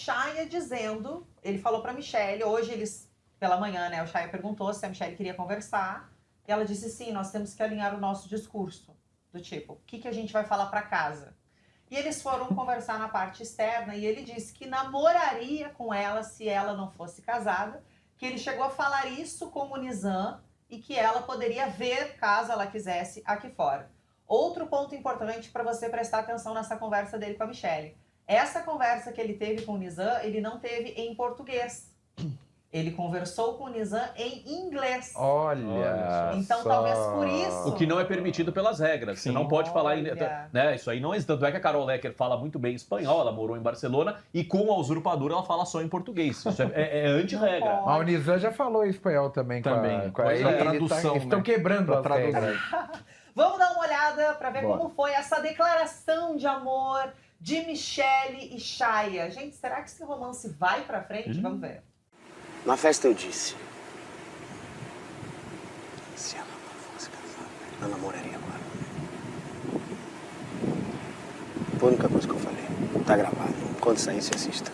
Chaya dizendo, ele falou pra Michelle, hoje eles, pela manhã, né, o Chaya perguntou se a Michelle queria conversar, e ela disse sim, nós temos que alinhar o nosso discurso, do tipo, o que a gente vai falar pra casa? E eles foram conversar na parte externa e ele disse que namoraria com ela se ela não fosse casada, que ele chegou a falar isso com o Nizam e que ela poderia ver, caso ela quisesse, aqui fora. Outro ponto importante para você prestar atenção nessa conversa dele com a Michelle. Essa conversa que ele teve com o Nizam, ele não teve em português. Ele conversou com o Nizam em inglês. Olha então, só. talvez por isso... O que não é permitido pelas regras. Você não pode falar... Né, isso aí não é... Tanto é que a Carol Lecker fala muito bem espanhol, ela morou em Barcelona, e com a usurpadora ela fala só em português. Isso é anti-regra. Mas o Nizam já falou em espanhol também. Também. Com a tradução, né? estão quebrando a regras. Vamos dar uma olhada para ver como foi essa declaração de amor de Michelle e Chaya. Gente, será que esse romance vai para frente? Vamos ver. Na festa eu disse, se ela não fosse casada, eu namoraria agora. Foi a única coisa que eu falei. Tá gravado. Quando sair, se assista.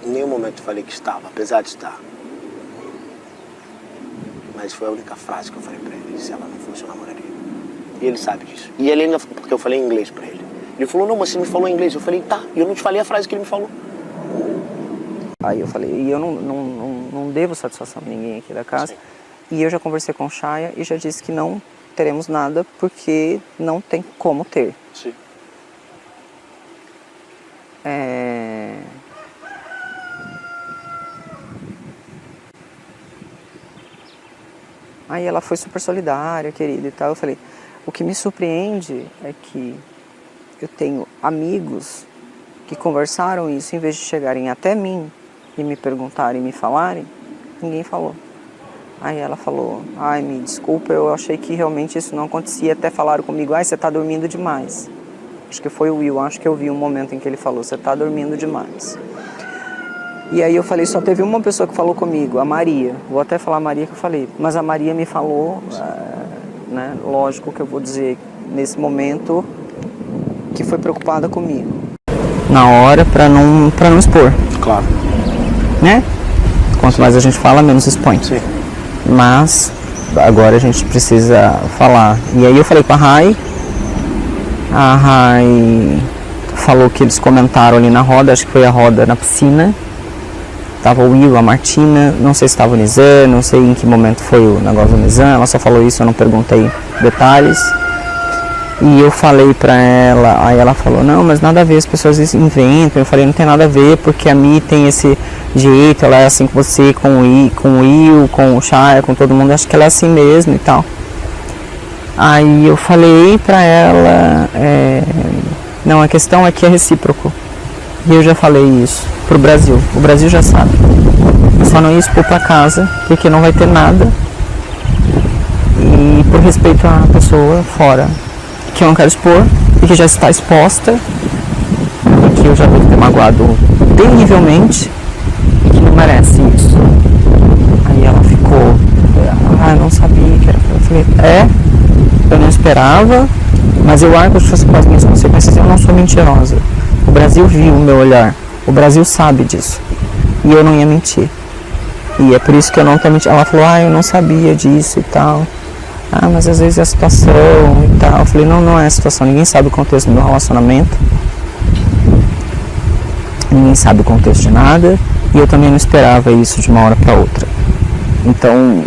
Em nenhum momento eu falei que estava, apesar de estar. Mas foi a única frase que eu falei pra ele. Se ela não fosse, eu namoraria. E ele sabe disso. E ele ainda, porque eu falei em inglês pra ele. Ele falou, não, mas você me falou em inglês. Eu falei, tá. E eu não te falei a frase que ele me falou. Aí eu falei, e eu não devo satisfação a ninguém aqui da casa. Sim. E eu já conversei com o Chaya e já disse que não teremos nada porque não tem como ter. Sim. Aí ela foi super solidária, querida e tal. Eu falei, o que me surpreende é que eu tenho amigos que conversaram isso, em vez de chegarem até mim e me perguntarem e me falarem, ninguém falou. Aí ela falou, ai, me desculpa, eu achei que realmente isso não acontecia, até falaram comigo, ai, você tá dormindo demais. Acho que foi o Will, acho que eu vi um momento em que ele falou, você tá dormindo demais. E aí eu falei, só teve uma pessoa que falou comigo, a Maria, vou até falar a Maria que eu falei, mas a Maria me falou, né, lógico que eu vou dizer nesse momento, que foi preocupada comigo. Na hora, pra não expor. Claro. Né? Quanto mais a gente fala, menos expõe. Sim. Mas agora a gente precisa falar. E aí eu falei com a Rai falou que eles comentaram ali na roda, acho que foi a roda na piscina. Tava o Will, a Martina, não sei se estava o Nizam, não sei em que momento foi o negócio do Nizam, ela só falou isso, eu não perguntei detalhes. E eu falei pra ela, aí ela falou, não, mas nada a ver, as pessoas inventam. Eu falei, não tem nada a ver, porque a Mi tem esse jeito, ela é assim com você, com o Will, com o Chaya, com todo mundo, acho que ela é assim mesmo e tal. Aí eu falei pra ela, não, a questão é que é recíproco. E eu já falei isso pro Brasil, o Brasil já sabe. Eu só não ia expor pra casa, porque não vai ter nada. E por respeito à pessoa fora, que eu não quero expor e que já está exposta e que eu já devo ter magoado terrivelmente e que não merece isso. Aí ela ficou, eu não sabia que era. Eu falei, eu não esperava, mas eu arco com as minhas consequências e eu não sou mentirosa. O Brasil viu o meu olhar, o Brasil sabe disso e eu não ia mentir. E é por isso que eu não tô mentindo. Ela falou, eu não sabia disso e tal. Mas às vezes é a situação e tal. Eu falei, não é a situação, ninguém sabe o contexto do meu relacionamento. Ninguém sabe o contexto de nada. E eu também não esperava isso de uma hora para outra. Então,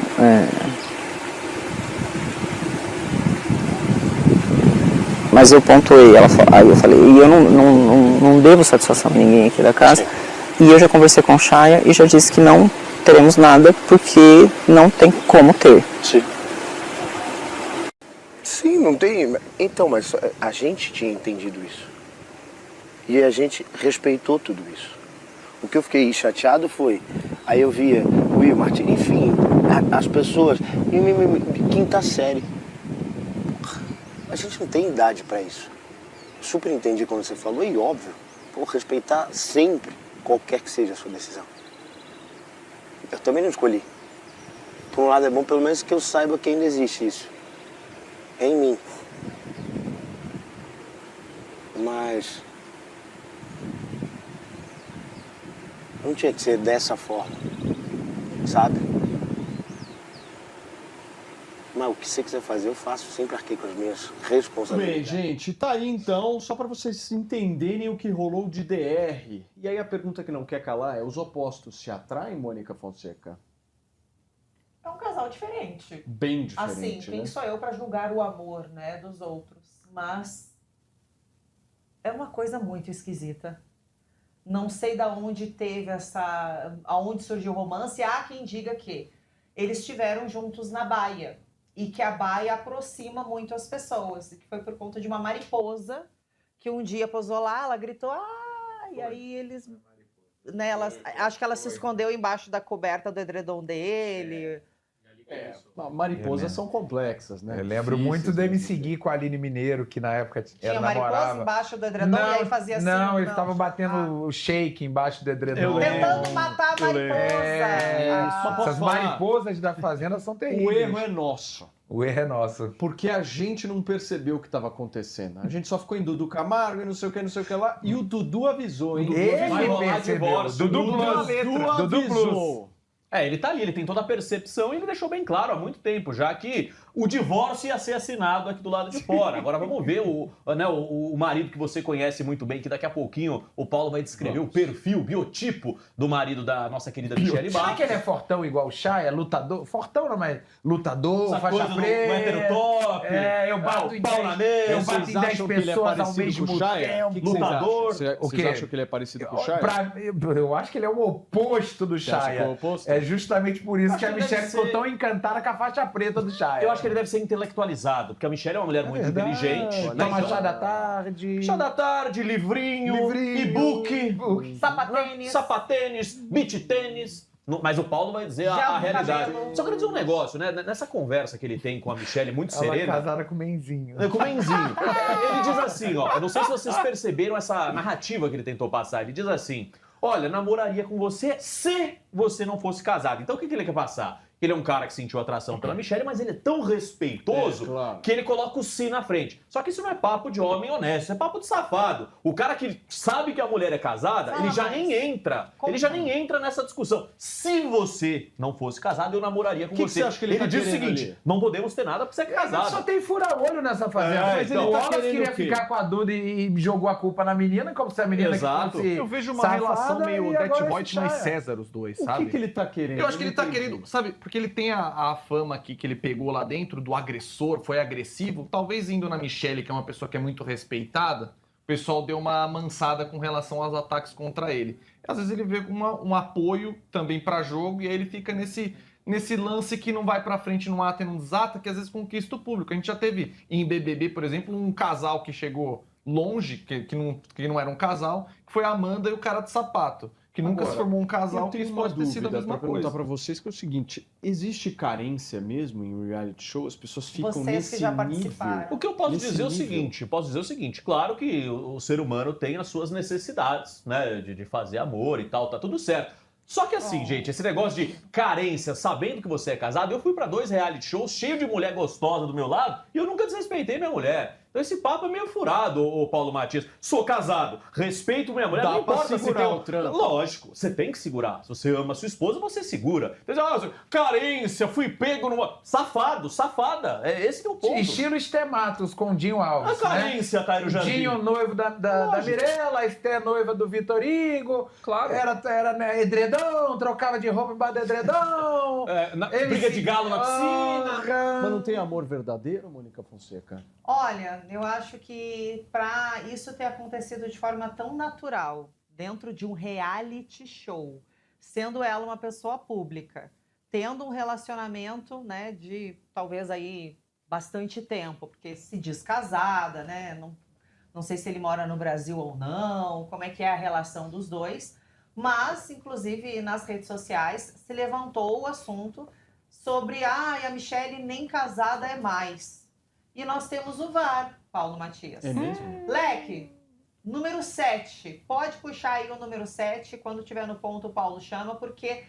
mas eu pontuei, aí eu falei, e eu não devo satisfação a ninguém aqui da casa. E eu já conversei com o Chaya e já disse que não teremos nada porque não tem como ter. Sim. Sim, não tem... Então, mas a gente tinha entendido isso. E a gente respeitou tudo isso. O que eu fiquei chateado foi... Aí eu via o Will Martin, enfim, as pessoas... Quinta série. A gente não tem idade pra isso. Super entendi quando você falou e óbvio, respeitar sempre, qualquer que seja a sua decisão. Eu também não escolhi. Por um lado é bom pelo menos que eu saiba que ainda existe isso. Em mim. Mas Não tinha que ser dessa forma, sabe? Mas o que você quiser fazer, eu faço. Sempre arquei com as minhas Bem, responsabilidades. gente, tá aí então, só para vocês entenderem o que rolou de DR. E aí a pergunta que não quer calar é: os opostos se atraem, Mônica Fonseca? É um casal diferente. Bem Assim, diferente, quem né? sou eu para julgar o amor, né, dos outros? Mas é uma coisa muito esquisita. Não sei da onde teve aonde surgiu o romance. Há quem diga que eles estiveram juntos na baia e que a baia aproxima muito as pessoas, e que foi por conta de uma mariposa que um dia posou lá, ela gritou, e aí eles, né, acho que ela se escondeu embaixo da coberta do edredom dele. Mariposas são complexas, né? Eu lembro Difíceis muito dele de seguir resolver. com a Aline Mineiro, que na época Tinha era mariposa namorava. embaixo do edredom e aí fazia assim. Não, eles estavam batendo o shake embaixo do edredom. Eu lembro. Tentando matar a mariposa. Mas posso Essas falar? mariposas da fazenda são terríveis. O erro é nosso. O erro é nosso. Porque a gente não percebeu o que estava acontecendo. A gente só ficou em Dudu Camargo e não sei o que lá. E o Dudu avisou, hein? vai rolar percebeu. divórcio. Dudu Plus. Dudu avisou. Ele tá ali, ele tem toda a percepção e ele deixou bem claro há muito tempo já que o divórcio ia ser assinado aqui do lado de fora. Agora vamos ver o marido que você conhece muito bem, que daqui a pouquinho o Paulo vai descrever o perfil, o biotipo do marido da nossa querida Michelle Será Bastos. que ele é fortão igual o Chay? É lutador? Fortão não, mas lutador, Essa faixa coisa do preta. hétero top, Eu bato o em pau 10, na mesa. eu bato em 10 acham que ele é pessoas ao parecido mesmo com o Shia? tempo. O que vocês Lutador. acham? Vocês O quê? acham que ele é parecido com o Shia? Eu acho que ele é o oposto do Você acha que é o Shia. oposto? É justamente por isso Acho que a que ele Michelle deve ficou ser- tão encantada com a faixa preta do Shia. Eu acho que ele deve ser intelectualizado, porque a Michelle é uma mulher muito inteligente. né? Toma Então, chá da tarde. chá da tarde, livrinho, e-book, sapatênis, beach tênis. Mas o Paulo vai dizer Já a o realidade. cabelo. Só quero dizer um negócio, né? Nessa conversa que ele tem com a Michelle, muito Ela é serena. casada com o Menzinho. Com o Menzinho. Ele diz assim, ó. Eu não sei se vocês perceberam essa narrativa que ele tentou passar. Ele diz assim: olha, namoraria com você se você não fosse casado. Então o que ele quer passar? Ele é um cara que sentiu atração pela Michelle, mas ele é tão respeitoso Claro. que ele coloca o si na frente. Só que isso não é papo de homem honesto, isso é papo de safado. O cara que sabe que a mulher é casada, Fala ele já mais. nem entra. Como Ele já não? nem entra nessa discussão. Se você não fosse casado, eu namoraria com Que você. você acha que ele tá diz o querendo seguinte: ali? não podemos ter nada porque você é casado. Só tem fura-olho nessa fazenda. É, Mas então, o tá Wallace querendo queria o quê? ficar com a Duda e jogou a culpa na menina, como se a menina Exato. que fosse Eu vejo uma safada, relação meio e Odete agora Roitman esse e Shia. César, os dois, O sabe? que ele tá querendo? Eu acho que ele tá não entendi. querendo, sabe? Porque ele tem a fama aqui que ele pegou lá dentro do agressor, foi agressivo. Talvez indo na Michelle, que é uma pessoa que é muito respeitada, o pessoal deu uma amansada com relação aos ataques contra ele. Às vezes ele vê um apoio também pra jogo e aí ele fica nesse lance que não vai pra frente, não ata e não desata, que às vezes conquista o público. A gente já teve em BBB, por exemplo, um casal que chegou longe, que não era um casal, que foi a Amanda e o cara de sapato. Que nunca Agora, se formou um casal, Eu que tenho isso uma pode ter sido a dúvida mesma pra perguntar coisa. pra vocês, que é o seguinte: existe carência mesmo em reality show? As pessoas ficam Vocês nesse que já nível? participaram. O que eu posso Nesse dizer é o nível. seguinte, claro que o ser humano tem as suas necessidades, né, de fazer amor e tal, tá tudo certo. Só que assim, gente, esse negócio de carência, sabendo que você é casado, eu fui pra 2 reality shows cheio de mulher gostosa do meu lado e eu nunca desrespeitei minha mulher. Então esse papo é meio furado, ô Paulo Matias. Sou casado, respeito minha mulher, Dá não pra importa se segurar tem o trampo. Lógico, você tem que segurar. Se você ama sua esposa, você segura. Então, carência, fui pego numa... Safado, safada. É esse que é o ponto. Estilo Estematos com Dinho A Alves, né? carência, Cairo Jardim. Dinho, noivo da Lógico. Mirella, a Esté, noiva do Vitor Hugo. Claro. Era né, edredom, trocava de roupa embaixo do edredom. Briga de galo na piscina. Mas não tem amor verdadeiro, Mônica Fonseca? Olha, eu acho que para isso ter acontecido de forma tão natural, dentro de um reality show, sendo ela uma pessoa pública, tendo um relacionamento, né, de talvez aí bastante tempo, porque se diz casada, né, não sei se ele mora no Brasil ou não, como é que é a relação dos dois, mas, inclusive, nas redes sociais se levantou o assunto sobre, a Michelle nem casada é mais. E nós temos o VAR, Paulo Matias. É mesmo? Leque, número 7. Pode puxar aí o número 7. Quando tiver no ponto, o Paulo chama, porque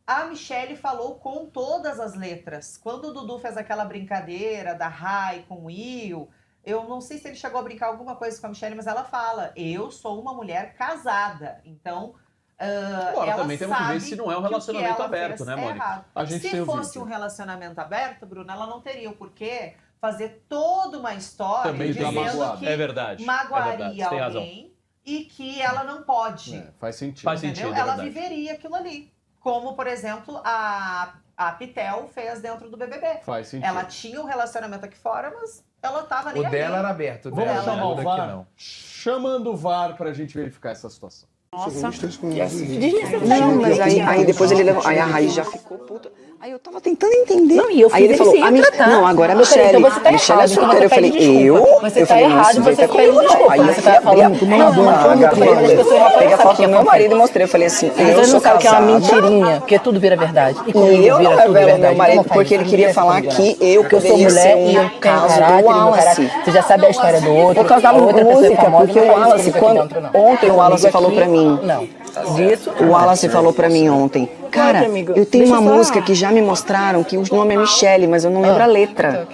a Michelle falou com todas as letras. Quando o Dudu fez aquela brincadeira da Rai com o Will, eu não sei se ele chegou a brincar alguma coisa com a Michelle, mas ela fala, eu sou uma mulher casada. Então, Agora, ela também temos que ver sabe se não é um que o que relacionamento ela aberto, fez né, é Mônica? errado. A gente tem Se o fosse vídeo. um relacionamento aberto, Bruno, ela não teria o porquê fazer toda uma história Também tá dizendo magoada. que É verdade. magoaria você tem razão. alguém e que ela não pode. Faz sentido. Faz Entendeu? sentido, é Ela verdade. viveria aquilo ali. Como, por exemplo, a Pitel fez dentro do BBB. Faz sentido. Ela tinha um relacionamento aqui fora, mas ela tava nem O dela aí. era aberto. Vamos Dela. chamar o daqui VAR? não. Chamando o VAR pra gente verificar essa situação. Nossa. Desnecessário. Não, mas aí depois ele levou. Aí a Raiz já ficou puta. Aí eu tava tentando entender. Não, e eu aí ele fiz falou, ele sem tratar. não, agora a Eu falei, Michelle. então você tá Michelle é errado, então super. Eu você falei, pede desculpa. Você tá falei, errado, isso você vai ter pede como não. desculpa. Aí eu Você tá peguei falando a muito foto mal, do não, marido, não, peguei as pessoas já a sabem foto que é do meu fofoca. marido e mostrei. Eu falei assim, eu Então sou não sabe que é uma casada. mentirinha, porque tudo vira verdade. E E comigo eu não vira tudo revelo meu verdade. marido Então faz porque ele isso, queria não falar tem que problema. eu Eu sou poderia mulher ser e eu um tenho caso caráter, do e meu Wallace. caráter. Você já sabe a história do outro. Por causa da outra pessoa é música, famosa, porque não o faz isso Wallace, aqui quando... dentro, não. Ontem o Wallace falou pra mim. Não. Disso. O Wallace falou pra mim ontem, cara, eu tenho uma música que já me mostraram que o nome é Michelle, mas eu não lembro a letra.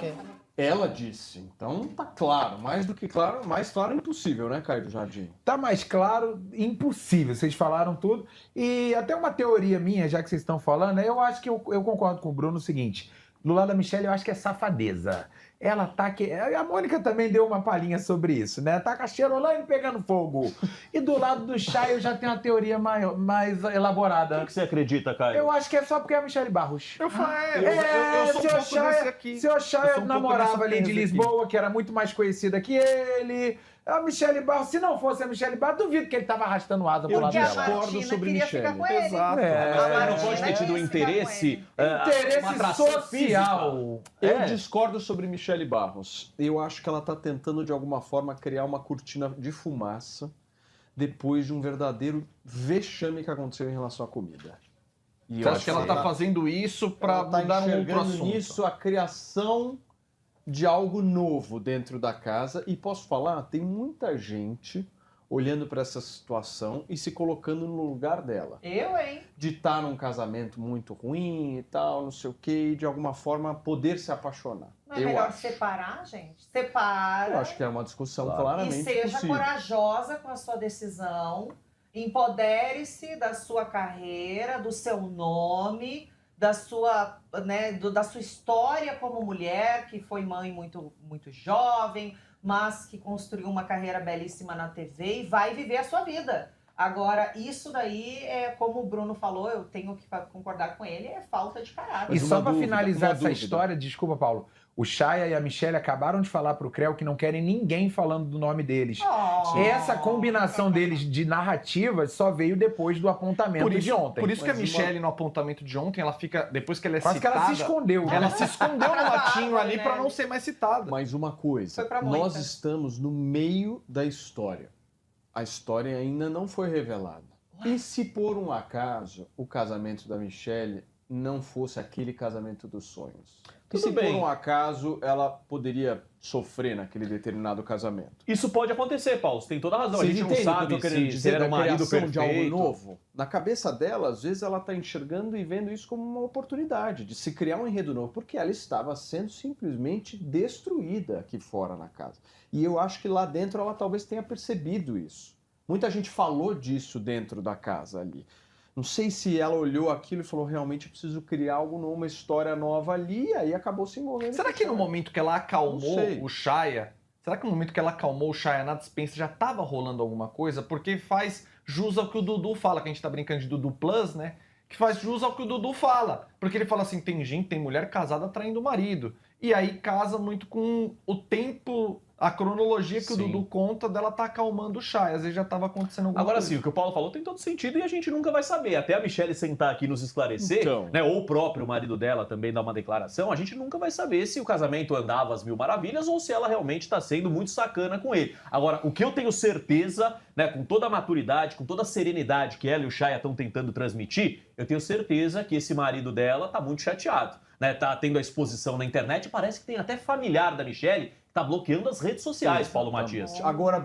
Ela disse, então tá claro, mais do que claro, mais claro impossível, né, Caio do Jardim? Tá mais claro, impossível. Vocês falaram tudo. E até uma teoria minha, já que vocês estão falando, eu acho que eu concordo com o Bruno no seguinte. Do lado da Michelle, eu acho que é safadeza. Ela tá que. A Mônica também deu uma palhinha sobre isso, né? Tá com a Cherolane pegando fogo. E do lado do Chay, eu já tenho uma teoria mais elaborada. O que você acredita, Caio? Eu acho que é só porque é a Michelle Barros. Eu sou um pouco desse aqui. Seu Eu Chay sou um pouco namorava dessa ali de tese aqui. Lisboa, que era muito mais conhecida que ele. A Michelle Barros, se não fosse a Michelle Barros, duvido que ele tava arrastando asa pro Eu lado Porque a dela. discordo Martina sobre queria Michelle. ficar com ele. Exato. É. Não pode ter tido um interesse, uma Interesse atração social. Eu É. discordo sobre Michelle Barros. Eu acho que ela tá tentando, de alguma forma, criar uma cortina de fumaça depois de um verdadeiro vexame que aconteceu em relação à comida. E Você acha que ela tá fazendo isso pra ela tá mudar um outro enxergando assunto? nisso a criação de algo novo dentro da casa. E posso falar, tem muita gente olhando para essa situação e se colocando no lugar dela. Eu, hein? De estar num casamento muito ruim e tal, não sei o quê, e de alguma forma poder se apaixonar. Não é eu melhor acho. separar, gente? Separa. Eu acho que é uma discussão Claro. E claramente seja possível. corajosa com a sua decisão. Empodere-se da sua carreira, do seu nome, da sua, né, da sua história como mulher, que foi mãe muito, muito jovem, mas que construiu uma carreira belíssima na TV e vai viver a sua vida. Agora, isso daí é, como o Bruno falou, eu tenho que concordar com ele, é falta de caráter. E Mas só uma pra dúvida, finalizar uma essa dúvida. história, desculpa, Paulo. O Chaya e a Michelle acabaram de falar pro Creu que não querem ninguém falando do nome deles. Oh. Essa combinação deles de narrativas só veio depois do apontamento de ontem. Por isso que a Mas Michelle, no apontamento de ontem, ela fica. Depois que ela é Quase que citada. ela se escondeu. Ela se escondeu no latinho ali né? pra não ser mais citada. Mas uma coisa, Foi pra nós muita. estamos no meio da história. A história ainda não foi revelada. E se por um acaso o casamento da Michelle não fosse aquele casamento dos sonhos? E Tudo se bem. por um acaso ela poderia sofrer naquele determinado casamento? Isso pode acontecer, Paulo. Você tem toda a razão. Vocês a gente não entendem o que eu sabe tô querendo se dizer era da um marido criação de algo perfeito. novo? Na cabeça dela, às vezes ela está enxergando e vendo isso como uma oportunidade de se criar um enredo novo, porque ela estava sendo simplesmente destruída aqui fora na casa. E eu acho que lá dentro ela talvez tenha percebido isso. Muita gente falou disso dentro da casa ali. Não sei se ela olhou aquilo e falou, realmente eu preciso criar algo novo, uma história nova ali, e aí acabou se envolvendo. Será com que o no Chaya. momento que ela Não acalmou sei. o Chaya, será que no momento que ela acalmou o Chaya na dispensa já tava rolando alguma coisa? Porque faz jus ao que o Dudu fala, que a gente tá brincando de Dudu Plus, né? Que faz jus ao que o Dudu fala. Porque ele fala assim, tem gente, tem mulher casada traindo o marido. E aí casa muito com o tempo, a cronologia que o Sim. Dudu conta dela tá acalmando o Chaya. Às vezes já tava acontecendo alguma Agora coisa. sim, o que o Paulo falou tem todo sentido e a gente nunca vai saber. Até a Michelle sentar aqui e nos esclarecer, Então. né, ou o próprio marido dela também dar uma declaração, a gente nunca vai saber se o casamento andava às mil maravilhas ou se ela realmente está sendo muito sacana com ele. Agora, o que eu tenho certeza, né, com toda a maturidade, com toda a serenidade que ela e o Chaya estão tentando transmitir, eu tenho certeza que esse marido dela tá muito chateado. Né, tá tendo a exposição na internet, parece que tem até familiar da Michelle que tá bloqueando as redes sociais, Paulo Matias. Agora,